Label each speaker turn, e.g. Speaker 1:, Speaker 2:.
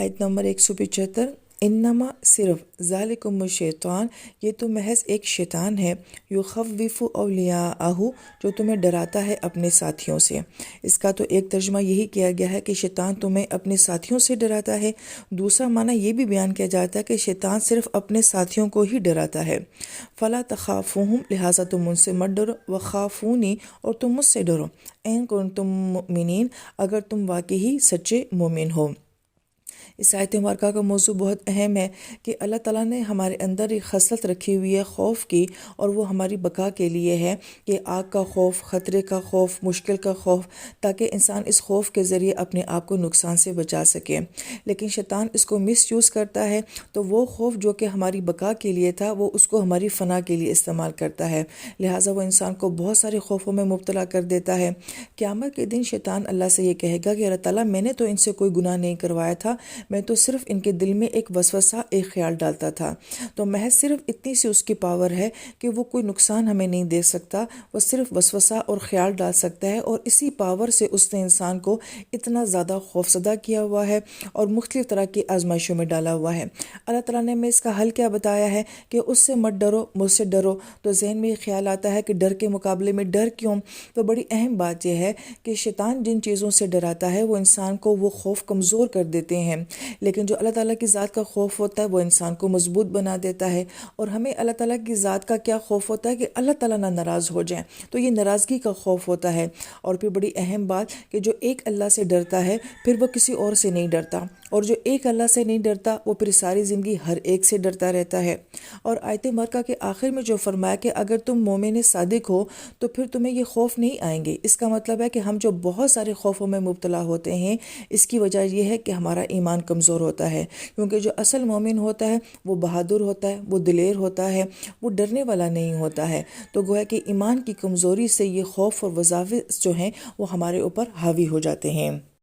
Speaker 1: آیت نمبر 175، انما صرف ذالکم الشیطان، یہ تو محض ایک شیطان ہے، یخوف اولیاءہ، جو تمہیں ڈراتا ہے اپنے ساتھیوں سے۔ اس کا تو ایک ترجمہ یہی کیا گیا ہے کہ شیطان تمہیں اپنے ساتھیوں سے ڈراتا ہے۔ دوسرا معنی یہ بھی بیان کیا جاتا ہے کہ شیطان صرف اپنے ساتھیوں کو ہی ڈراتا ہے۔ فلا تخافوہم، لہٰذا تم ان سے مت ڈرو، وخافونی، اور تم مجھ سے ڈرو، ان کنتم مؤمنین، اگر تم واقعی سچے مومن ہو۔ اس آیت مبارکہ کا موضوع بہت اہم ہے کہ اللہ تعالیٰ نے ہمارے اندر ایک خصلت رکھی ہوئی ہے خوف کی، اور وہ ہماری بقا کے لیے ہے کہ آگ کا خوف، خطرے کا خوف، مشکل کا خوف، تاکہ انسان اس خوف کے ذریعے اپنے آپ کو نقصان سے بچا سکے۔ لیکن شیطان اس کو مس یوز کرتا ہے، تو وہ خوف جو کہ ہماری بقا کے لیے تھا وہ اس کو ہماری فنا کے لیے استعمال کرتا ہے، لہٰذا وہ انسان کو بہت سارے خوفوں میں مبتلا کر دیتا ہے۔ قیامت کے دن شیطان اللہ سے یہ کہے گا کہ اللہ تعالیٰ میں نے تو ان سے کوئی گناہ نہیں کروایا تھا، میں تو صرف ان کے دل میں ایک وسوسہ، ایک خیال ڈالتا تھا۔ تو محض صرف اتنی سی اس کی پاور ہے کہ وہ کوئی نقصان ہمیں نہیں دے سکتا، وہ صرف وسوسہ اور خیال ڈال سکتا ہے، اور اسی پاور سے اس نے انسان کو اتنا زیادہ خوفزدہ کیا ہوا ہے اور مختلف طرح کی آزمائشوں میں ڈالا ہوا ہے۔ اللہ تعالیٰ نے ہمیں اس کا حل کیا بتایا ہے کہ اس سے مت ڈرو، مجھ سے ڈرو۔ تو ذہن میں یہ خیال آتا ہے کہ ڈر کے مقابلے میں ڈر کیوں؟ تو بڑی اہم بات یہ ہے کہ شیطان جن چیزوں سے ڈراتا ہے وہ انسان کو وہ خوف کمزور کر دیتے ہیں، لیکن جو اللہ تعالیٰ کی ذات کا خوف ہوتا ہے وہ انسان کو مضبوط بنا دیتا ہے۔ اور ہمیں اللہ تعالیٰ کی ذات کا کیا خوف ہوتا ہے کہ اللہ تعالیٰ نہ ناراض ہو جائیں، تو یہ ناراضگی کا خوف ہوتا ہے۔ اور پھر بڑی اہم بات کہ جو ایک اللہ سے ڈرتا ہے پھر وہ کسی اور سے نہیں ڈرتا، اور جو ایک اللہ سے نہیں ڈرتا وہ پھر ساری زندگی ہر ایک سے ڈرتا رہتا ہے۔ اور آیت مبارکہ کے آخر میں جو فرمایا کہ اگر تم مومن صادق ہو تو پھر تمہیں یہ خوف نہیں آئیں گے، اس کا مطلب ہے کہ ہم جو بہت سارے خوفوں میں مبتلا ہوتے ہیں اس کی وجہ یہ ہے کہ ہمارا ایمان کمزور ہوتا ہے، کیونکہ جو اصل مومن ہوتا ہے وہ بہادر ہوتا ہے، وہ دلیر ہوتا ہے، وہ ڈرنے والا نہیں ہوتا ہے۔ تو گویا کہ ایمان کی کمزوری سے یہ خوف اور وساوس جو ہیں وہ ہمارے اوپر حاوی ہو جاتے ہیں۔